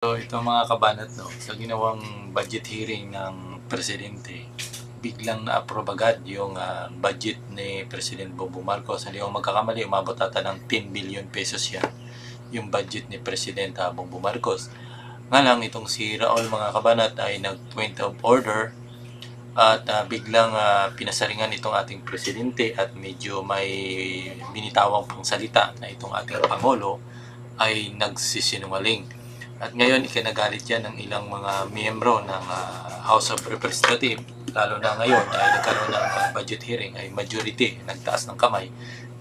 So ito mga kabanat, no, sa ginawang budget hearing ng Presidente, biglang na-approve agad yung budget ni President Bongbong Marcos. Hindi ako magkakamali, umabot ata ng 10 billion pesos yan, yung budget ni President Bongbong Marcos. Nga lang, itong si Raul mga kabanat ay nag-point of order at biglang pinasaringan itong ating Presidente at medyo may binitawang pang salita na itong ating Pangulo ay nagsisinungaling. At ngayon, ikinagalit yan ng ilang mga miyembro ng House of Representatives, lalo na ngayon ay nagkaroon ng budget hearing, ay majority nagtaas ng kamay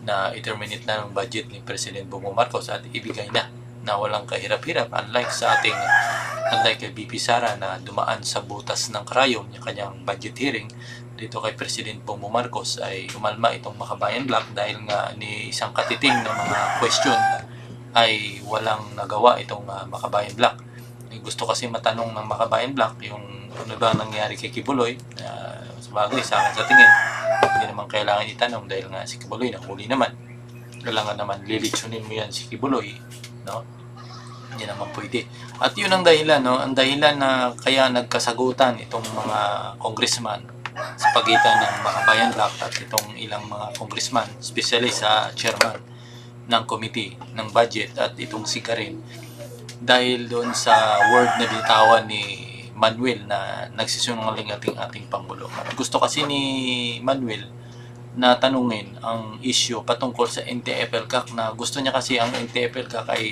na i-terminate na ng budget ni President Bongbong Marcos at ibigay na walang kahirap-hirap, unlike kay BP Sara na dumaan sa butas ng karayom yung kanyang budget hearing. Dito kay President Bongbong Marcos ay umalma itong Makabayan Black dahil nga ni isang katiting ng mga question ay walang nagawa itong Makabayan Black. Gusto kasi matanong ng Makabayan Black yung ano ba nangyari kay Kibuloy. Sa bagay, sa akin sa tingin, hindi naman kailangan itanong dahil nga si Kibuloy nahuli naman. Kailangan naman lilitsunin mo yan si Kibuloy, no? Hindi naman pwede. At yun ang dahilan, no? Ang dahilan na kaya nagkasagutan itong mga congressman sa pagitan ng Makabayan Black at itong ilang mga congressman, especially sa chairman ng committee ng budget at itong si Karen, dahil doon sa word na bitawan ni Manuel na nagsisinungaling ating Pangulo. Gusto kasi ni Manuel na tanungin ang issue patungkol sa NTF-ELCAC na gusto niya kasi ang NTF-ELCAC ay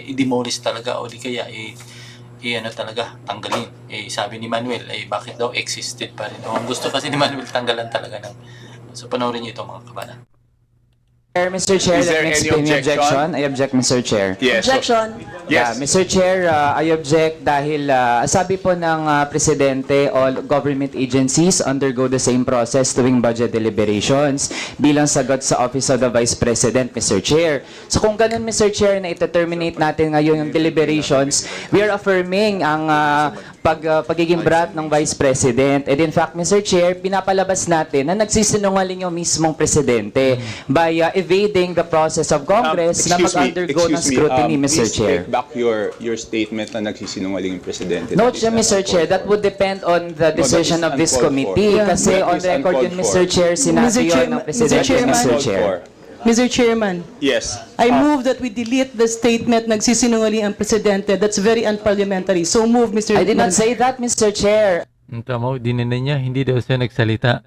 i-demolish talaga o di kaya talaga tanggalin. Sabi ni Manuel ay bakit daw existed pa rin. Ang gusto kasi ni Manuel tanggalan talaga ng. So panoorin niyo ito mga kabanan. Mr. Chair, let me explain the objection. I object, Mr. Chair. Yes. Objection. Yeah, Mr. Chair, I object dahil sabi po ng Presidente, all government agencies undergo the same process tuwing budget deliberations bilang sagot sa Office of the Vice President, Mr. Chair. So kung ganun, Mr. Chair, na ita-terminate natin ngayon yung deliberations, we are affirming ang pagiging brat ng Vice President. And in fact, Mr. Chair, pinapalabas natin na nagsisinungaling yung mismong Presidente by evading the process of Congress na mag-undergo ng scrutiny, Mr. Chair. Please take back your statement na nagsisinungaling yung Presidente. No, Mr. Chair, that would depend on the decision of this committee. Kasi on record yun, Mr. Chair, sinabi yun ng Presidente, Mr. Chair. Mr. Chairman, Yes. I move that we delete the statement nagsisinungaling ang Presidente. That's very unparliamentary. So move, Mr. I did not say that, Mr. Chair. Tama, dinina niya, hindi daw siya nagsalita.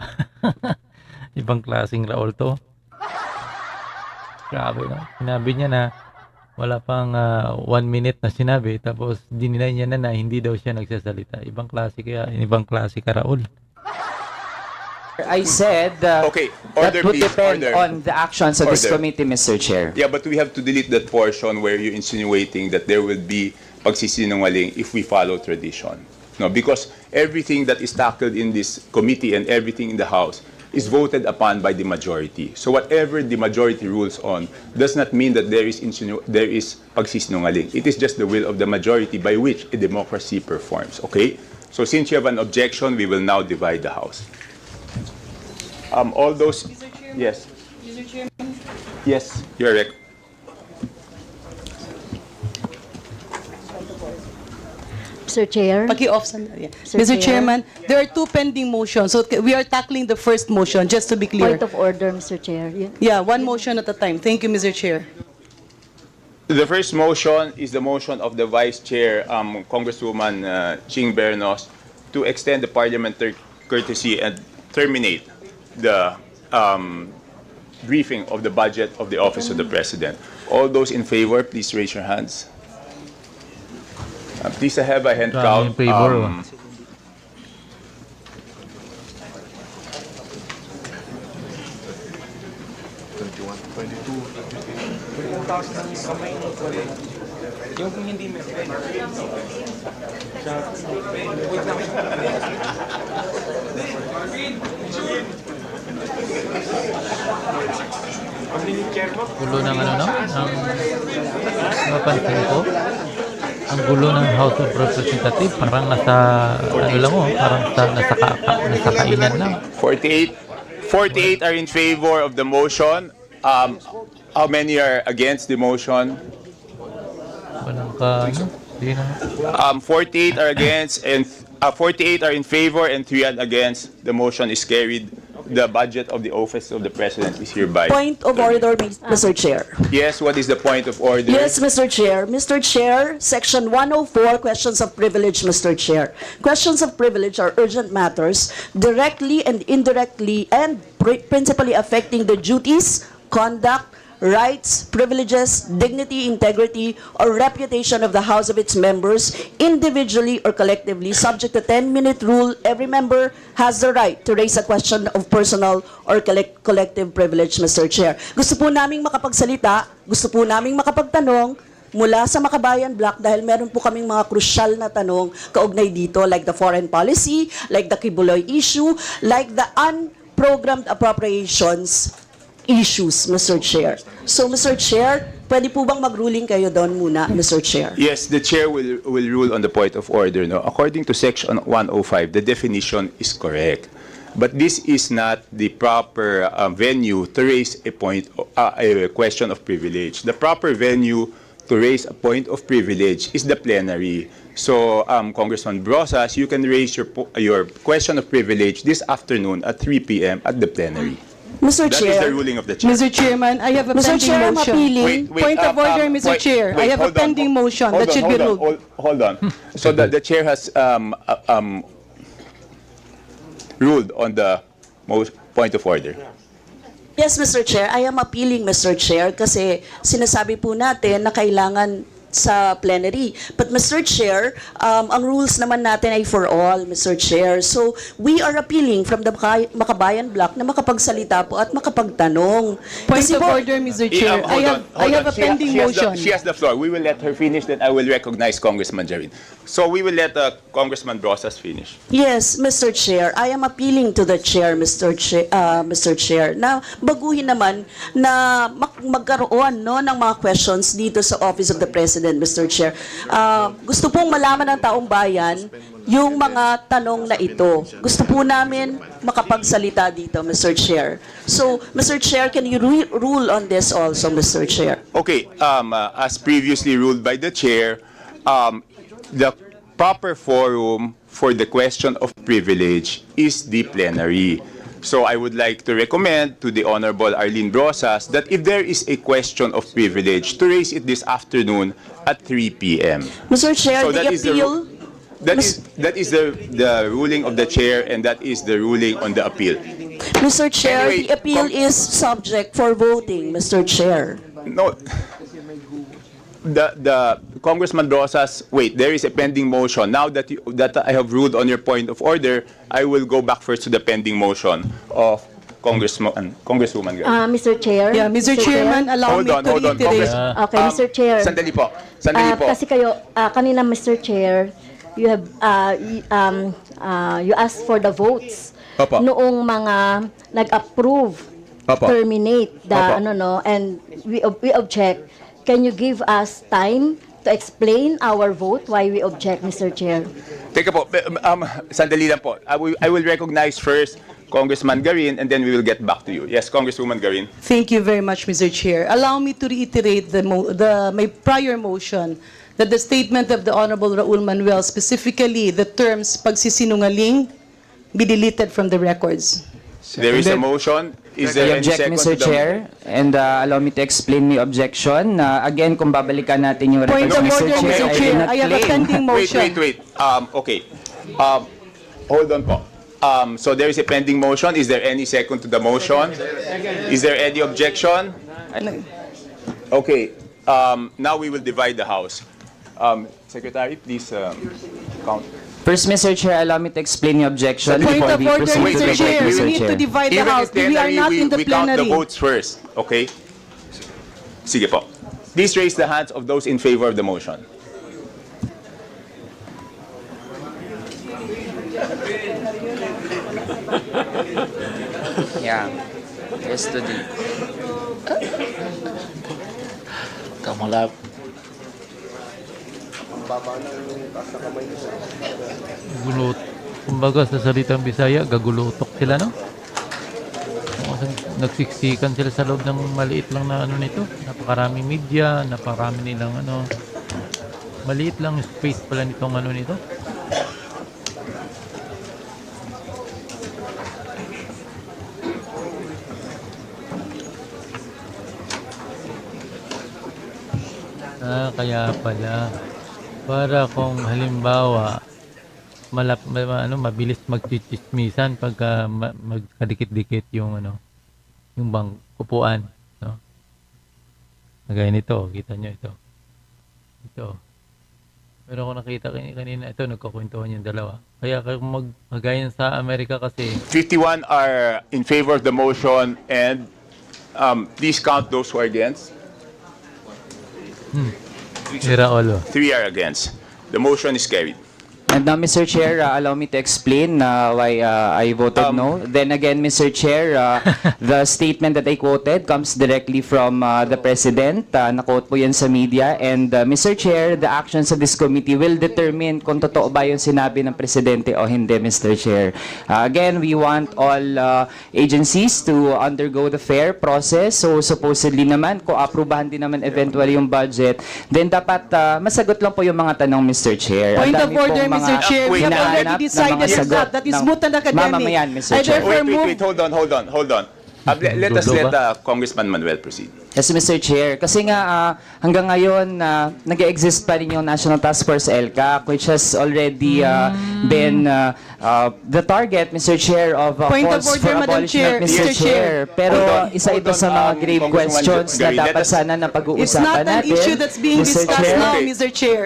Ibang klaseng Raul to. Grabe, no? Sinabi niya na wala pang 1 minute na sinabi, tapos dininay niya na hindi daw siya nagsasalita. Ibang klase ka Raul. I said Okay, that order would please, depend order. on the actions of this Order. committee, Mr. Chair. Yeah, but we have to delete that portion where you're insinuating that there will be pagsisinungaling if we follow tradition. No, because everything that is tackled in this committee and everything in the House is voted upon by the majority. So whatever the majority rules on does not mean that there is pagsisinungaling. It is just the will of the majority by which a democracy performs. Okay? So since you have an objection, we will now divide the House. All those. Mr. Chairman? Yes. Mr. Chairman? Yes. You're right. Mr. Chair. Paki-off sandali. Mr. Chairman, there are two pending motions. So we are tackling the first motion, just to be clear. Point of order, Mr. Chair. Yeah, one motion at a time. Thank you, Mr. Chair. The first motion is the motion of the Vice Chair, Congresswoman Ching Bernos, to extend the parliamentary courtesy and terminate the briefing of the budget of the Office of the President. All those in favor, please raise your hands. Please have a hand count. In favor. Gulo ng ano no? Napansin ko. Ang gulo ng House of Representatives, parang nasa, ano lang parang nasa kainan lang. 48 are in favor of the motion. How many are against the motion? Walang ano? Di na. 48 are against and 48 are in favor and 3 are against. The motion is carried. The budget of the office of the president is hereby. Point of order, Mr. Chair. Yes, what is the point of order? Yes, Mr. Chair. Mr. Chair, Section 104, questions of privilege, Mr. Chair. Questions of privilege are urgent matters directly and indirectly and principally affecting the duties, conduct, rights, privileges, dignity, integrity, or reputation of the House of its members, individually or collectively, subject to 10-minute rule. Every member has the right to raise a question of personal or collective privilege, Mr. Chair. Gusto po naming makapagsalita, gusto po naming makapagtanong mula sa Makabayan Block dahil meron po kaming mga krusyal na tanong kaugnay dito, like the foreign policy, like the Kibuloy issue, like the unprogrammed appropriations issues, Mr. Chair. So, Mr. Chair, pwede po bang mag-ruling kayo doon muna, Mr. Chair? Yes, the chair will rule on the point of order. No? According to Section 105, the definition is correct. But this is not the proper venue to raise a question of privilege. The proper venue to raise a point of privilege is the plenary. So, Congressman Brosas, you can raise your question of privilege this afternoon at 3 p.m. at the plenary. Mr. That is Chair. the ruling of the chair. Mr. Chairman, I have a Mr. pending Chair, I'm motion. appealing. Point of order, Mr. Chair. I have a pending motion that should be ruled. Hold on. So the chair has ruled on the point of order. Yes, Mr. Chair. I am appealing, Mr. Chair, kasi sinasabi po natin na kailangan sa plenary. But Mr. Chair, ang rules naman natin ay for all, Mr. Chair. So, we are appealing from the Makabayan Block na makapagsalita po at makapagtanong. Point Kasi of po- order, Mr. Chair. I have a pending motion. She has the floor. We will let her finish, then I will recognize Congressman Jarin. So we will let Congressman Brosas finish. Yes, Mr. Chair. I am appealing to the Chair, Mr. Chair, na baguhin naman na magkaroon no, ng mga questions dito sa Office of the President, Mr. Chair. Gusto pong malaman ng taong bayan yung mga tanong na ito. Gusto po namin makapagsalita dito, Mr. Chair. So, Mr. Chair, can you rule on this also, Mr. Chair? Okay, as previously ruled by the chair, the proper forum for the question of privilege is the plenary. So I would like to recommend to the Honorable Arlene Brosas that if there is a question of privilege, to raise it this afternoon at 3 p.m. Mr. Chair, So the that is the appeal... That is the ruling of the chair, and that is the ruling on the appeal. Mr. Chair, Anyway, the appeal is subject for voting, Mr. Chair. No. The Congressman Brosas, wait, there is a pending motion. Now that I have ruled on your point of order, I will go back first to the pending motion of Congresswoman Garin. Mr. Chair. Yeah, Mr. Chairman, allow Hold me on, to hold on, reiterate. Okay, Mr. Chair. Sandali po. Sandali po. Kasi kayo, kanina, Mr. Chair, you have, you asked for the votes. Opo. Noong mga nag-approve, Opo. terminate the, Opo. and we object. Can you give us time to explain our vote why we object, Mr. Chair? Teka po, sandali lang po. I will recognize first Congressman Garin, and then we will get back to you. Yes, Congresswoman Garin. Thank you very much, Mr. Chair. Allow me to reiterate my prior motion that the statement of the Honorable Raul Manuel, specifically the terms pagsisinungaling, be deleted from the records. There is a motion. Is I there any object, second Mr. to the Chair, and allow me to explain my objection. Again, kung babalikan natin yung Point records, of order, Mr. I Chair. did not I have a claim. pending motion. Wait. Okay. Hold on po. So there is a pending motion. Is there any second to the motion? Is there any objection? Okay. Now we will divide the House. Secretary, please count. First, Mr. Chair, allow me to explain the objection Point before of we order, proceed to Mr. the Chair. vote, We Mr. need to Chair. divide the Even House. in We are plenary, not in the we count the plenary. votes first. Okay? Sige po. Please raise the hands of those in favor of the motion. Yeah. Yesterday. Kamalap. Gulot. Kumbaga sa salitang Bisaya, gagulutok sila, no? Nagsiksikan sila sa loob ng maliit lang na ano nito. Napakaraming media, napakarami nilang ano. Maliit lang yung space pala nitong ano nito. Kaya pala. Para kung halimbawa, mabilis magchichismisan pagka magkadikit-dikit yung yung upuan, no? Kagaya nito, kita nyo ito. Ito. Pero kung nakita kanina, ito, nagkukwentuhan yung dalawa. Kaya kung kagaya sa Amerika kasi, 51 are in favor of the motion, and please count those who are against. Iraolo. 3 are against. The motion is carried. And now, Mr. Chair, allow me to explain why I voted no. Then again, Mr. Chair, the statement that I quoted comes directly from the President. Na-quote po yan sa media. And Mr. Chair, the actions of this committee will determine kung totoo ba yung sinabi ng Presidente o hindi, Mr. Chair. Again, we want all agencies to undergo the fair process. So supposedly naman, kung aprubahan din naman eventually yung budget, then dapat masagot lang po yung mga tanong, Mr. Chair. Point Ang of dami pong order, mga Mr. Chair. We have hinahanap already na decided mga sagot that is ng moot and academic. mamamayan, Mr. I Chair. therefore move. Wait, hold on. Let us let Congressman Manuel proceed. Yes, Mr. Chair. Kasi nga hanggang ngayon nag-exist pa rin yung National Task Force LCAC, which has already been the target, Mr. Chair, of Point of calls order, for Madam abolishment, Chair. Mr. Mr. Chair. Pero isa Hold ito on, sa mga grave Congressman questions na Gary, let dapat us- sana na It's pag-uusapan not an natin. issue that's being Mr. discussed Chair. now, Mr. Chair.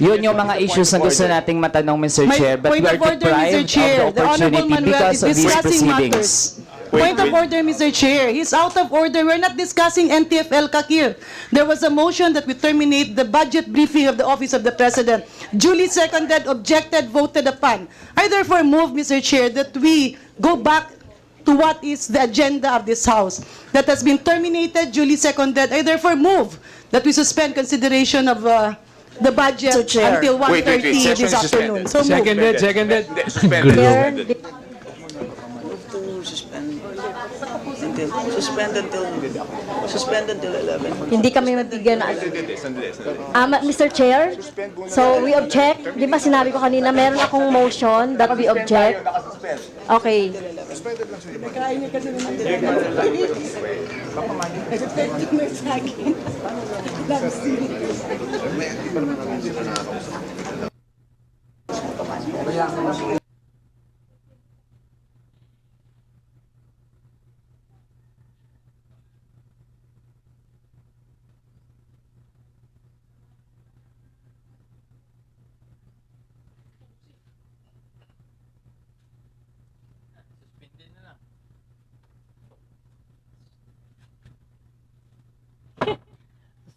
Yun yung mga issues na gusto nating matanong, Mr. My Chair, but we point are of order, deprived Mr. Chair. of the The Honorable opportunity Manuel because is of these discussing proceedings. matters. Point of order, Mr. Chair. He's out of order. We're not discussing NTFL here. There was a motion that we terminate the budget briefing of the Office of the President. Duly seconded, objected, voted upon. I therefore move, Mr. Chair, that we go back to what is the agenda of this House. That has been terminated, duly seconded. I therefore move that we suspend consideration of the budget Mr. Chair. until Wait, 1:30 session this is afternoon. suspended. So moved. Suspended. Chair, Suspend until 11. hindi kami mabigyan na... Mr. Chair, so we object. Di ba sinabi ko kanina, meron akong motion that we object. Okay.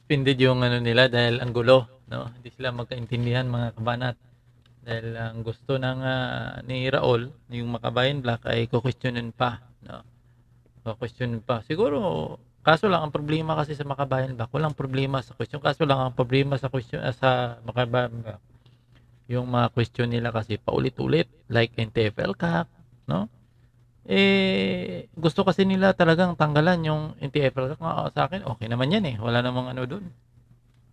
Suspended yung nila dahil ang gulo, no? Hindi sila magkaintindihan, mga kabanat. Dahil ang gusto ng ni Raul, yung Makabayan Black, ay kukwestiyonin pa, no? Kukwestiyonin pa. Siguro, kaso lang ang problema kasi sa Makabayan Black, walang problema sa question. Kaso lang ang problema sa question sa Makabayan Black, yung mga question nila kasi paulit-ulit, like NTFL CAC, no? Gusto kasi nila talagang tanggalan yung NTFL CAC. Sa akin, okay naman yan eh. Wala namang ano doon.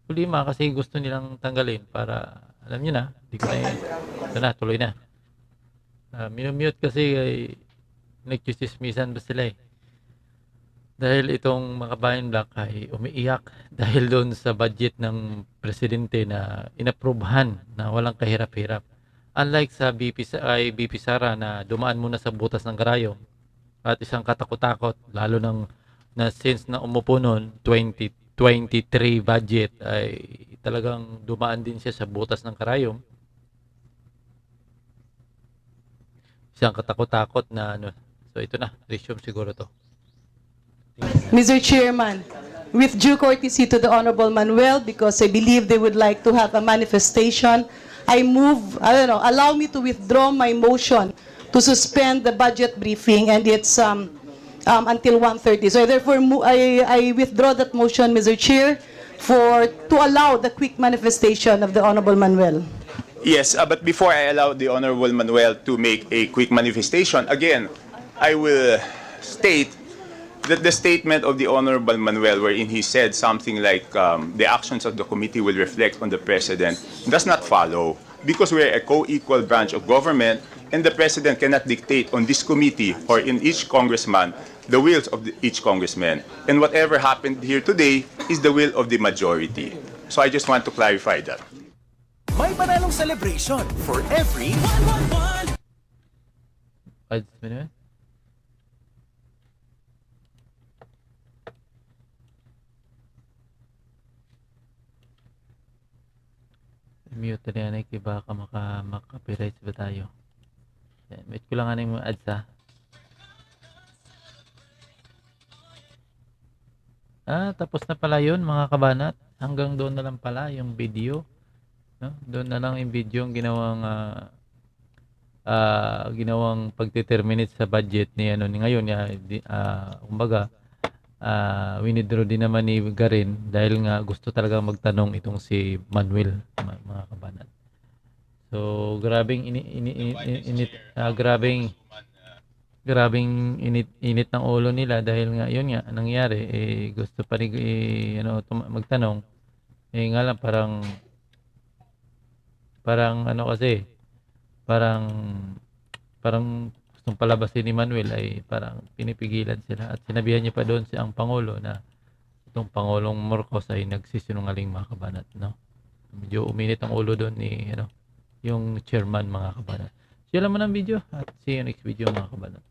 Problema kasi gusto nilang tanggalin para, alam nyo na, di ko na ito na, tuloy na. Minumute kasi nagchismismisan ba sila eh. Dahil itong Makabayan Black ay umiiyak dahil doon sa budget ng presidente na inaprubahan na walang kahirap-hirap. Unlike sa BP Sara na dumaan muna sa butas ng karayom at isang katakot-takot, lalo na since na umupo noon, 2023 budget ay talagang dumaan din siya sa butas ng karayom. Isang katakot-takot na ano. So ito na, resume siguro to. Mr. Chairman, with due courtesy to the Honorable Manuel, because I believe they would like to have a manifestation, I move, allow me to withdraw my motion to suspend the budget briefing, and it's until 1:30. So I therefore I withdraw that motion, Mr. Chair, to allow the quick manifestation of the Honorable Manuel. Yes, but before I allow the Honorable Manuel to make a quick manifestation, again, I will state that the statement of the Honorable Manuel, wherein he said something like the actions of the committee will reflect on the President, does not follow, because we're a co-equal branch of government, and the President cannot dictate on this committee or in each congressman the wills of each congressman. And whatever happened here today is the will of the majority. So I just want to clarify that. May panalong celebration for every 5 minutes. Mute na yan eh, baka maka-copyright ba tayo? Mute ko lang yung mga ads ha. Tapos na pala yun mga kabanat. Hanggang doon na lang pala yung video. No? Doon na lang yung video yung ginawang pagdeterminate sa budget ni ni ngayon kumbaga winidraw din naman ni Garin dahil nga gusto talaga magtanong itong si Manuel mga kabanat. So grabing init ng ulo nila dahil nga yun nga nangyari gusto pa rin magtanong nga lang parang kasi parang gustong palabasin ni Manuel ay parang pinipigilan sila at sinabihan niya pa doon ang Pangulo na itong Pangulong Marcos ay nagsisinungaling mga kabanat, no? Medyo uminit ang ulo doon ni yung chairman mga kabanat. Share mo ng video at see you next video mga kabanat.